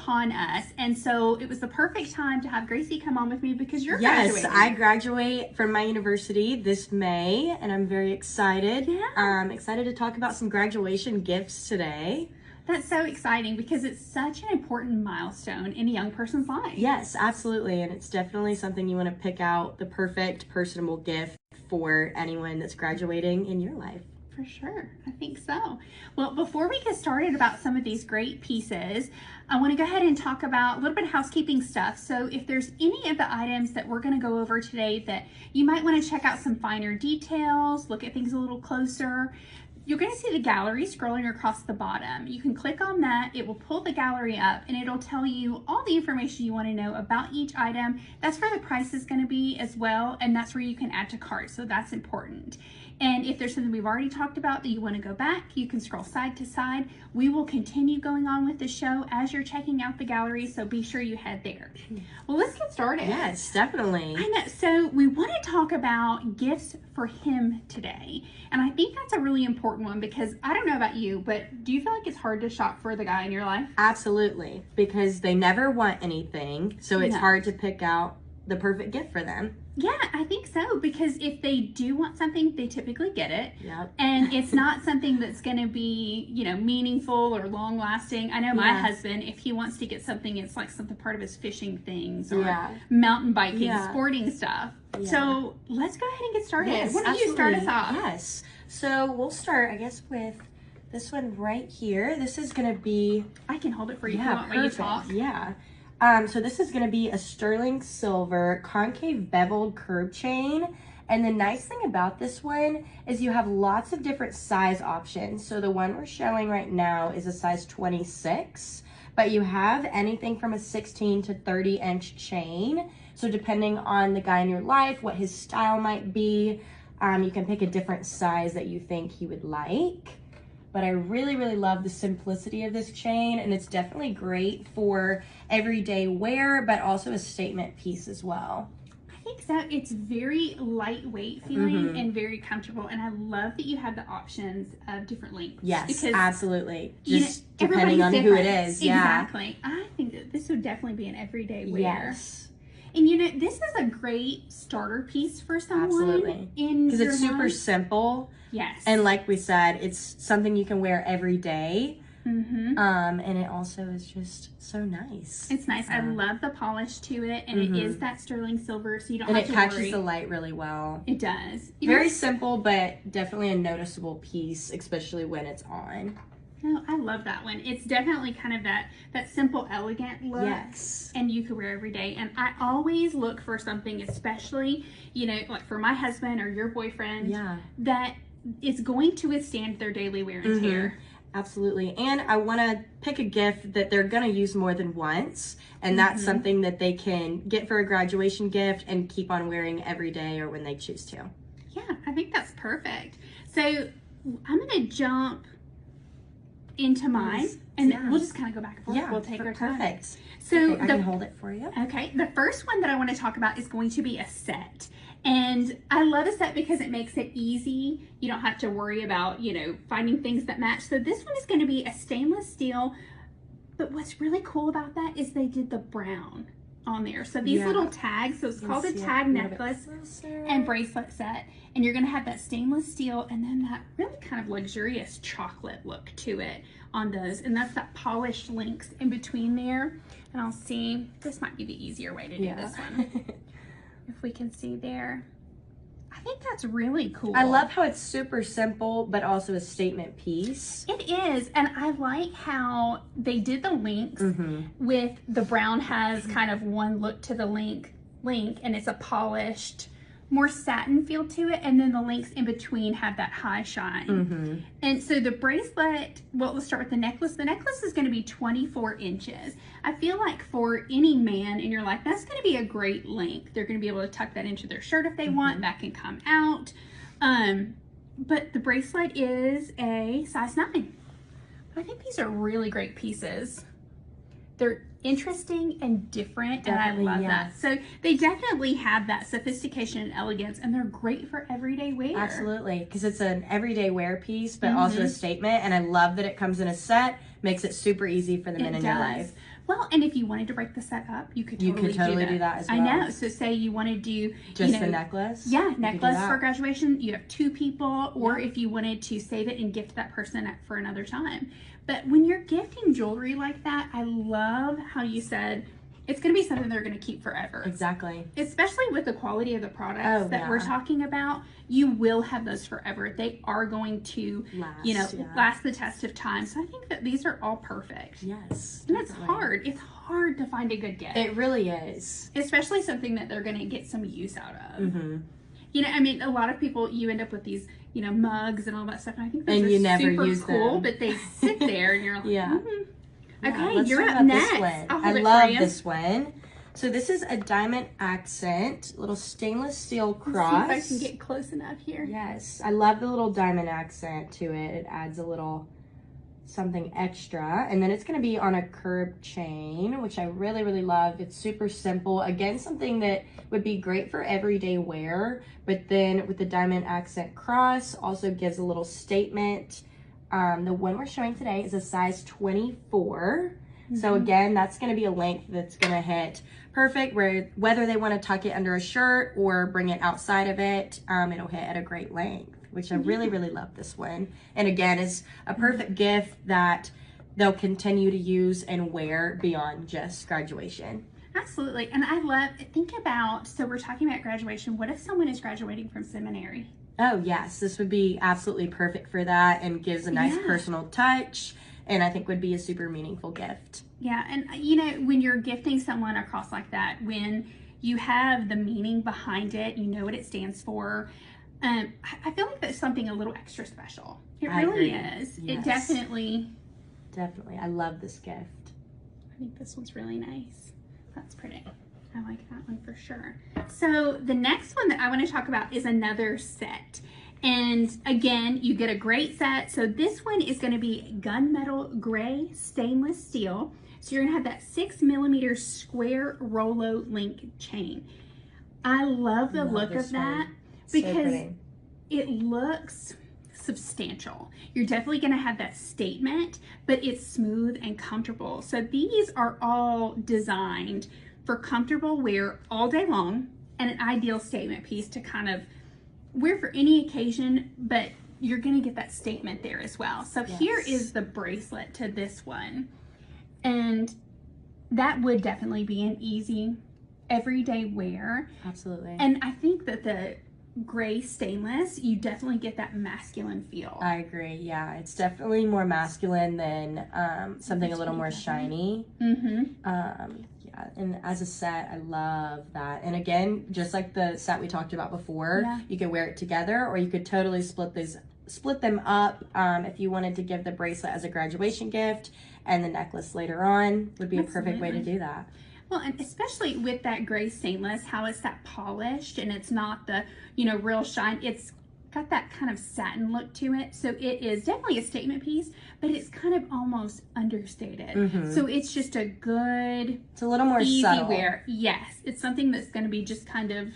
upon us. And so it was the perfect time to have Gracie come on with me because you're Yes, graduating. I graduate from my university this May, and I'm very excited. Yeah. Excited to talk about some graduation gifts today. That's so exciting because it's such an important milestone in a young person's life. Yes, absolutely. And it's definitely something you want to pick out the perfect personable gift for anyone that's graduating in your life. For sure. I think so. Well, before we get started about some of these great pieces, I want to go ahead and talk about a little bit of housekeeping stuff. So if there's any of the items that we're going to go over today that you might want to check out some finer details, look at things a little closer, you're going to see the gallery scrolling across the bottom. You can click on that. It will pull the gallery up and it'll tell you all the information you want to know about each item. That's where the price is going to be as well. And that's where you can add to cart. So that's important. And if there's something we've already talked about that you want to go back, you can scroll side to side. We will continue going on with the show as you're checking out the gallery, so be sure you head there. Well, let's get started. Yes, definitely. I know. So we want to talk about gifts for him today. And I think that's a really important one because I don't know about you, but do you feel like it's hard to shop for the guy in your life? Absolutely, because they never want anything, so it's hard to pick out the perfect gift for them. Yeah, I think so, because if they do want something, they typically get it. Yep. And it's not something that's going to be, meaningful or long lasting. I know my husband, if he wants to get something, it's like something part of his fishing things or mountain biking, sporting stuff. Yeah. So let's go ahead and get started. Yes, Why don't you start us off? Yes. So we'll start, I guess, with this one right here. This is going to be... I can hold it for you if you want while you talk. Yeah. So this is going to be a sterling silver concave beveled curb chain. And the nice thing about this one is you have lots of different size options. So the one we're showing right now is a size 26, but you have anything from a 16 to 30 inch chain. So depending on the guy in your life, what his style might be, you can pick a different size that you think he would like. But I really, really love the simplicity of this chain, and it's definitely great for everyday wear, but also a statement piece as well. I think so. It's very lightweight feeling and very comfortable, and I love that you have the options of different lengths. Yes, because, absolutely. Just depending on who it is. Exactly. I think that this would definitely be an everyday wear. Yes. And this is a great starter piece for someone. Absolutely. Because it's super simple. Yes. And like we said, it's something you can wear every day. And it also is just so nice. It's nice. I love the polish to it, and it is that sterling silver, so you don't have to worry. And it catches the light really well. It does. Very simple, but definitely a noticeable piece, especially when it's on. No, I love that one. It's definitely kind of that simple, elegant look. Yes. And you could wear every day. And I always look for something, especially, like for my husband or your boyfriend, that is going to withstand their daily wear and tear. Absolutely. And I want to pick a gift that they're going to use more than once. And that's something that they can get for a graduation gift and keep on wearing every day or when they choose to. Yeah, I think that's perfect. So I'm going to jump into mine, and we'll just kind of go back and forth. Yeah, we'll take our time. Perfect. So I can hold it for you. Okay, the first one that I want to talk about is going to be a set. And I love a set because it makes it easy. You don't have to worry about, finding things that match. So this one is going to be a stainless steel, but what's really cool about that is they did the brown on there. So these little tags, so it's called a tag necklace and bracelet set. And you're going to have that stainless steel and then that really kind of luxurious chocolate look to it on those. And that's that polished links in between there. And I'll see, this might be the easier way to do this one. If we can see there. I think that's really cool. I love how it's super simple, but also a statement piece. It is, and I like how they did the links with the brown has kind of one look to the link, and it's a polished, more satin feel to it, and then the links in between have that high shine. And so the bracelet, well, let's start with the necklace. The necklace is going to be 24 inches. I feel like for any man in your life, that's going to be a great length. They're going to be able to tuck that into their shirt if they want. That can come out. But the bracelet is a size 9. I think these are really great pieces. They're interesting and different, and I love that. So they definitely have that sophistication and elegance, and they're great for everyday wear. Absolutely, because it's an everyday wear piece, but also a statement, and I love that it comes in a set. Makes it super easy for the men in your life. Well, and if you wanted to break the set up, you could totally do that as well. I know. So say you want to do just the necklace. Yeah, necklace for graduation. You have 2 people, or if you wanted to save it and gift that person for another time. But when you're gifting jewelry like that, I love how you said it's going to be something they're going to keep forever. Exactly. Especially with the quality of the products that we're talking about, you will have those forever. They are going to, last the test of time. So I think that these are all perfect. Yes. And it's hard. It's hard to find a good gift. It really is. Especially something that they're going to get some use out of. Mm-hmm. I mean, a lot of people, you end up with these, mugs and all that stuff. And I think those are super cool, but they sit there and you're like, Okay, you're up next. I love this one. So this is a diamond accent, little stainless steel cross. Let's see if I can get close enough here. Yes, I love the little diamond accent to it. It adds a little something extra. And then it's going to be on a curb chain, which I really, really love. It's super simple. Again, something that would be great for everyday wear, but then with the diamond accent cross also gives a little statement. The one we're showing today is a size 24. So again, that's going to be a length that's going to hit perfect whether they want to tuck it under a shirt or bring it outside of it, it'll hit at a great length, which I really, really love this one. And again, it's a perfect gift that they'll continue to use and wear beyond just graduation. Absolutely. And think about, so we're talking about graduation. What if someone is graduating from seminary? Oh, yes. This would be absolutely perfect for that and gives a nice personal touch, and I think would be a super meaningful gift. Yeah, and when you're gifting someone a cross like that, when you have the meaning behind it, you know what it stands for, I feel like that's something a little extra special. It really is. Yes. It definitely. I love this gift. I think this one's really nice. That's pretty. I like that one for sure. So the next one that I want to talk about is another set. And again, you get a great set. So this one is going to be gunmetal gray stainless steel. So you're going to have that 6mm square Rolo link chain. I love the look of that because it looks substantial. You're definitely going to have that statement, but it's smooth and comfortable. So these are all designed for comfortable wear all day long, and an ideal statement piece to kind of wear for any occasion, but you're going to get that statement there as well. So here is the bracelet to this one, and that would definitely be an easy everyday wear. Absolutely. And I think that the gray stainless, you definitely get that masculine feel. I agree. Yeah, it's definitely more masculine than something a little more shiny. And as a set, I love that. And again, just like the set we talked about before, you could wear it together, or you could totally split them up if you wanted to give the bracelet as a graduation gift, and the necklace later on would be a perfect way to do that. Well, and especially with that gray stainless, how it's that polished and it's not the, real shine. It's got that kind of satin look to it. So it is definitely a statement piece, but it's kind of almost understated. So it's just a good, it's a little more easy subtle wear. Yes, it's something that's going to be just kind of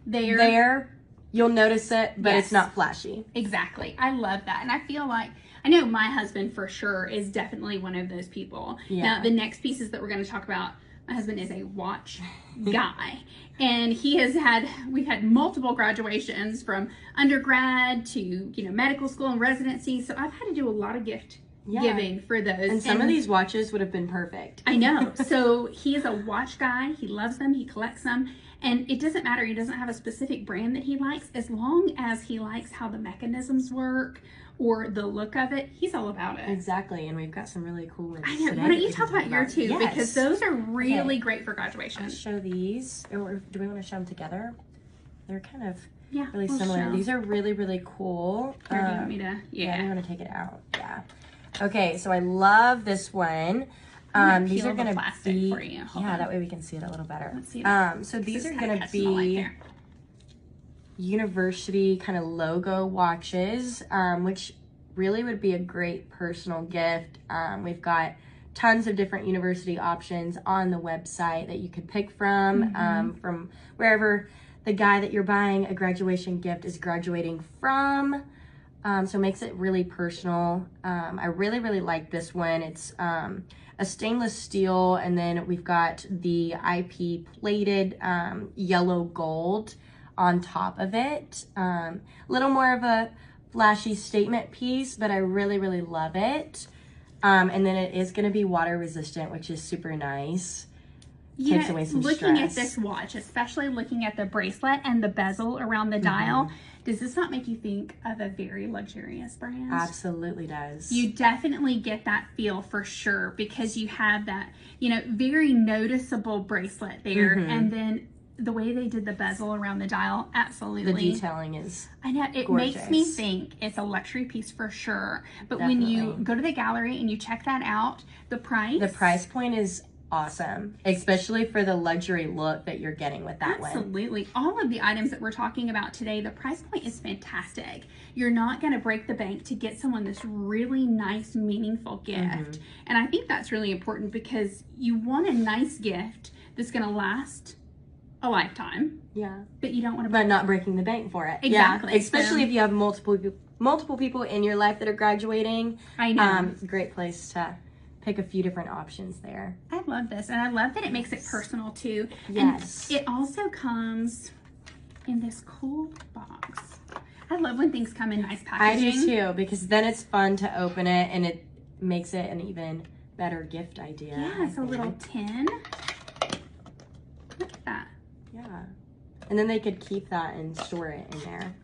there. There, you'll notice it, but it's not flashy. Exactly. I love that. And I feel like, I know my husband for sure is definitely one of those people. Now, the next pieces that we're going to talk about, my husband is a watch guy, and we've had multiple graduations from undergrad to, medical school and residency. So I've had to do a lot of gift giving for those. And some of these watches would have been perfect. I know. So he is a watch guy. He loves them. He collects them. And it doesn't matter. He doesn't have a specific brand that he likes. As long as he likes how the mechanisms work or the look of it, he's all about it. Exactly. And we've got some really cool ones. I know. Why don't you talk about your two? Because those are really great for graduation. I'll show these. Or do we want to show them together? They're kind of really we'll similar. show. These are really, really cool. Or do you want me to? Yeah, we want to take it out. Yeah. Okay, so I love this one. These are going to be for you. that way we can see it a little better. Let's see that. So these are going to be university kind of logo watches, which really would be a great personal gift. We've got tons of different university options on the website that you could pick from wherever the guy that you're buying a graduation gift is graduating from. So it makes it really personal. I really, really like this one. It's a stainless steel, and then we've got the IP plated yellow gold on top of it. A little more of a flashy statement piece, but I really, really love it. And then it is going to be water resistant, which is super nice. Takes away some looking stress. at this watch, especially looking at the bracelet and the bezel around the dial, does this not make you think of a very luxurious brand? Absolutely does. You definitely get that feel for sure, because you have that, you know, very noticeable bracelet there, and then the way they did the bezel around the dial, absolutely. The detailing is I know, it gorgeous. makes me think it's a luxury piece for sure. But Definitely. when you go to the gallery and you check that out, the price point is awesome, especially for the luxury look that you're getting with that one. Absolutely. All of the items that we're talking about today, the price point is fantastic. You're not going to break the bank to get someone this really nice, meaningful gift. And I think that's really important, because you want a nice gift that's going to last a lifetime. Yeah. But you don't want to... But not breaking the bank for it. Exactly. Yeah. Especially if you have multiple people in your life that are graduating. I know. Great place to pick a few different options there. I love this, and I love that it makes it personal too. Yes. And it also comes in this cool box. I love when things come in nice packaging. I do too, because then it's fun to open it, and it makes it an even better gift idea. Yeah, it's a little tin. Look at that. Yeah. And then they could keep that and store it in there.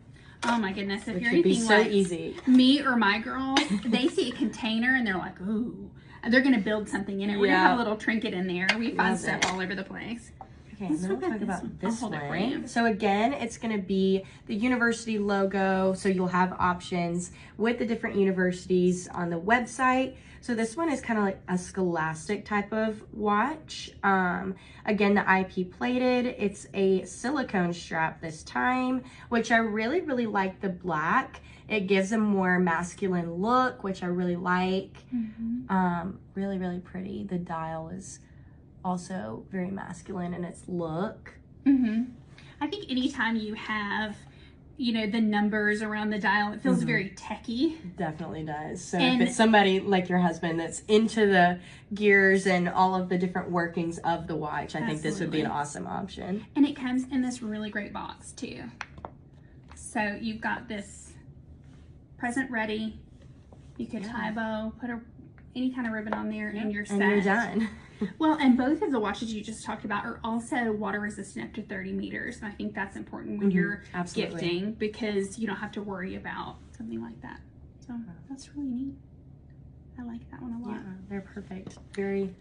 Oh my goodness, if Which you're would be anything so like easy. me or my girls, they see a container and they're like, ooh. They're going to build something in it. We're going to have a little trinket in there. We find stuff all over the place. Okay, now we'll talk about this I'll hold it for one. you. So again, it's going to be the university logo. So you'll have options with the different universities on the website. So this one is kind of like a scholastic type of watch. Again, the IP plated. It's a silicone strap this time, which I really, really like the black. It gives a more masculine look, which I really like. Really, really pretty. The dial is also very masculine in its look. I think anytime you have, you know, the numbers around the dial, it feels very techy. Definitely does. So if it's somebody like your husband that's into the gears and all of the different workings of the watch, I think this would be an awesome option. And it comes in this really great box too. So you've got this present ready. You could tie a bow, put any kind of ribbon on there, and you're set. And you're done. Well, and both of the watches you just talked about are also water resistant up to 30 meters. And I think that's important when you're gifting, because you don't have to worry about something like that. So that's really neat. I like that one a lot. Yeah, they're perfect. Very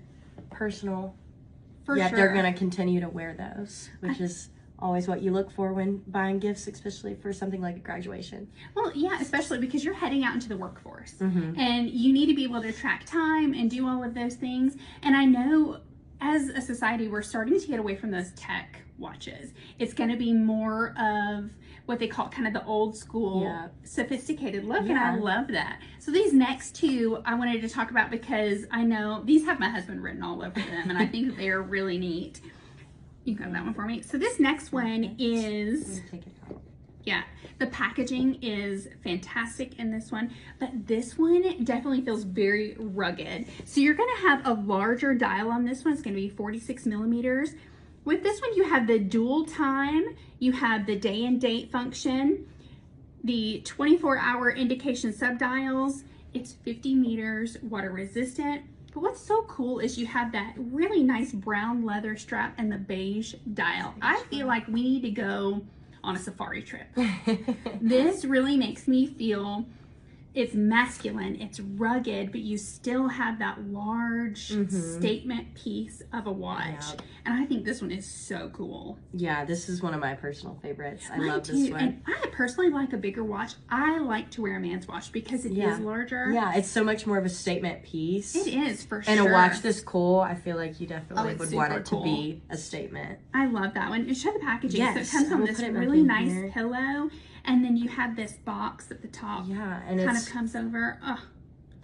personal. For sure. They're going to continue to wear those, which is always what you look for when buying gifts, especially for something like a graduation. Well, yeah, especially because you're heading out into the workforce and you need to be able to track time and do all of those things. And I know as a society, we're starting to get away from those tech watches. It's going to be more of what they call kind of the old school, sophisticated look, and I love that. So these next two I wanted to talk about because I know these have my husband written all over them, and I think that they're really neat. You can grab that one for me. So this next one is, the packaging is fantastic in this one, but this one definitely feels very rugged. So you're gonna have a larger dial on this one. It's gonna be 46 millimeters. With this one, you have the dual time, you have the day and date function, the 24-hour indication subdials. It's 50 meters, water resistant. But what's so cool is you have that really nice brown leather strap and the beige dial. I feel like we need to go on a safari trip. This really makes me feel it's masculine, it's rugged, but you still have that large statement piece of a watch. And I think this one is so cool. Yeah, this is one of my personal favorites. I love this one. And I personally like a bigger watch. I like to wear a man's watch because it is larger. Yeah, it's so much more of a statement piece. It is, for sure. And a watch this cool, I feel like you definitely would want it cool to be a statement. I love that one. And show the packaging. Yes, so it comes on this really nice pillow. And then you have this box at the top. Yeah, and kind it's of comes over.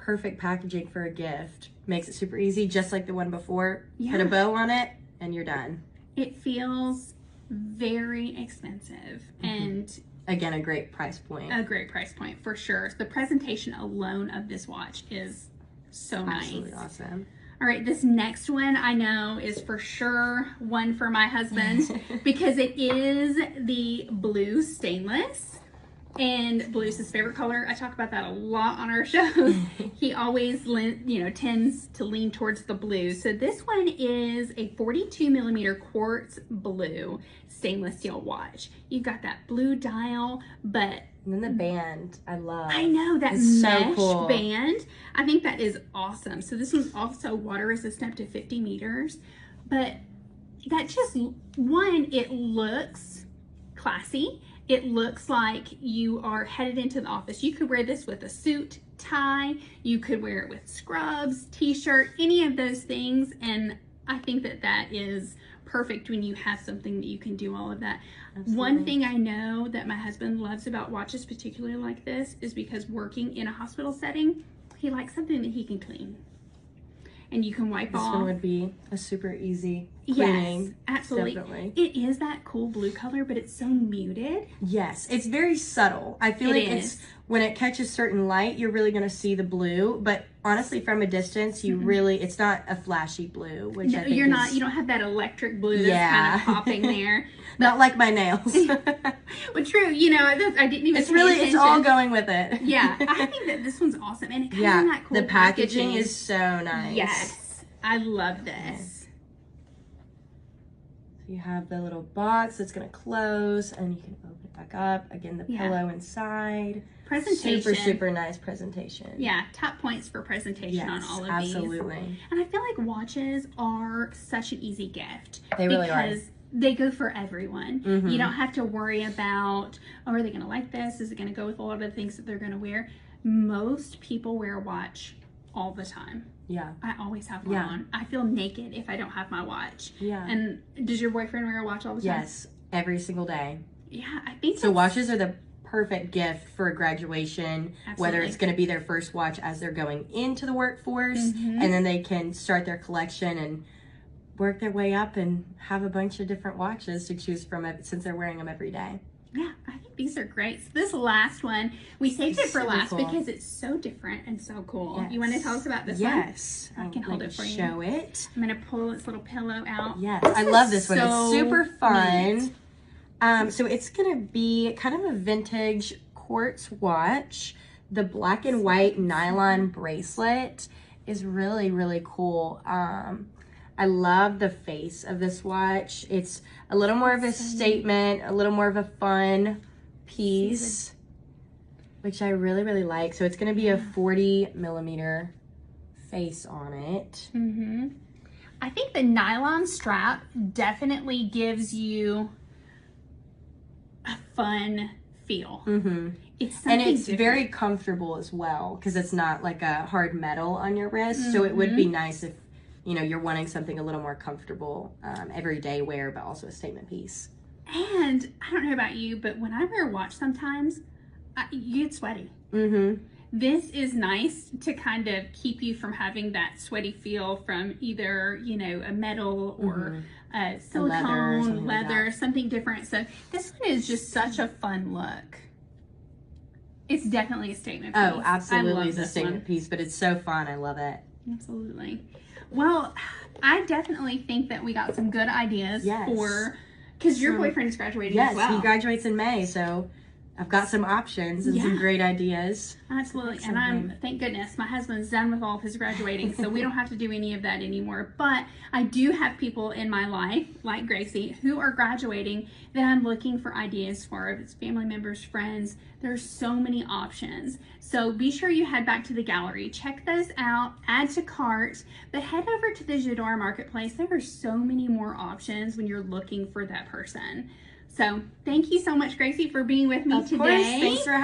perfect packaging for a gift. Makes it super easy, just like the one before. Put a bow on it, and you're done. It feels very expensive, and again, a great price point. A great price point for sure. The presentation alone of this watch is so nice. Absolutely awesome. All right, this next one I know is for sure one for my husband because it is the blue stainless. And blue is his favorite color. I talk about that a lot on our shows. He always, tends to lean towards the blue. So this one is a 42 millimeter quartz blue stainless steel watch. You've got that blue dial, but and then the band, I love. I know that it's mesh so cool. band. I think that is awesome. So this one's also water resistant up to 50 meters, but that just one, it looks classy. It looks like you are headed into the office. You could wear this with a suit, tie. You could wear it with scrubs, t-shirt, any of those things. And I think that that is perfect when you have something that you can do all of that. Absolutely. One thing I know that my husband loves about watches, particularly like this, is because working in a hospital setting, he likes something that he can clean. And you can wipe off. This one would be a super easy cleaning. Yes, absolutely. Definitely. It is that cool blue color, but it's so muted. Yes, it's very subtle. I feel like it's when it catches certain light, you're really going to see the blue. But honestly, from a distance, you really, it's not a flashy blue, which I think you don't have that electric blue that's kind of popping there. Not like my nails. Well, true. I didn't even. It's all going with it. Yeah, I think that this one's awesome, and it comes in that cool the packaging is so nice. Yes, I love this. So you have the little box that's gonna close, and you can open it back up. Again, the pillow inside. Presentation. Super nice presentation. Yeah, top points for presentation on all of these. Absolutely. And I feel like watches are such an easy gift. They really are. Because they go for everyone. Mm-hmm. You don't have to worry about, are they going to like this? Is it going to go with a lot of the things that they're going to wear? Most people wear a watch all the time. Yeah. I always have one on. I feel naked if I don't have my watch. Yeah. And does your boyfriend wear a watch all the time? Yes, every single day. Yeah, I think so. Watches are the perfect gift for a graduation. Absolutely. Whether it's going to be their first watch as they're going into the workforce, and then they can start their collection and work their way up and have a bunch of different watches to choose from since they're wearing them every day. Yeah, I think these are great. So this last one, we saved it for last because it's so different and so cool. Yes. You want to tell us about this one? Yes. I can hold it for you. Show it. I'm going to pull its little pillow out. Yes, I love this one. It's super fun. So it's going to be kind of a vintage quartz watch. The black and white nylon bracelet is really, really cool. I love the face of this watch. It's a little more of a statement, a little more of a fun piece, which I really, really like. So it's going to be a 40 millimeter face on it. Mm-hmm. I think the nylon strap definitely gives you a fun feel. Mm-hmm. It's very comfortable as well because it's not like a hard metal on your wrist. So it would be nice if you're wanting something a little more comfortable, everyday wear, but also a statement piece. And I don't know about you, but when I wear a watch sometimes, you get sweaty. Mm-hmm. This is nice to kind of keep you from having that sweaty feel from either, a metal or silicone, leather, something different. So this one is just such a fun look. It's definitely a statement piece. Oh, absolutely. It's a statement piece, but it's so fun. I love it. Absolutely. Well, I definitely think that we got some good ideas for, because your boyfriend is graduating as well. Yes, he graduates in May, so I've got some options and some great ideas. Absolutely. And thank goodness, my husband's done with all of his graduating, so we don't have to do any of that anymore. But I do have people in my life, like Gracie, who are graduating that I'm looking for ideas for. If it's family members, friends, there's so many options. So be sure you head back to the gallery, check those out, add to cart, but head over to the J'adore Marketplace. There are so many more options when you're looking for that person. So thank you so much, Gracie, for being with me today. Of course. Thanks for having me.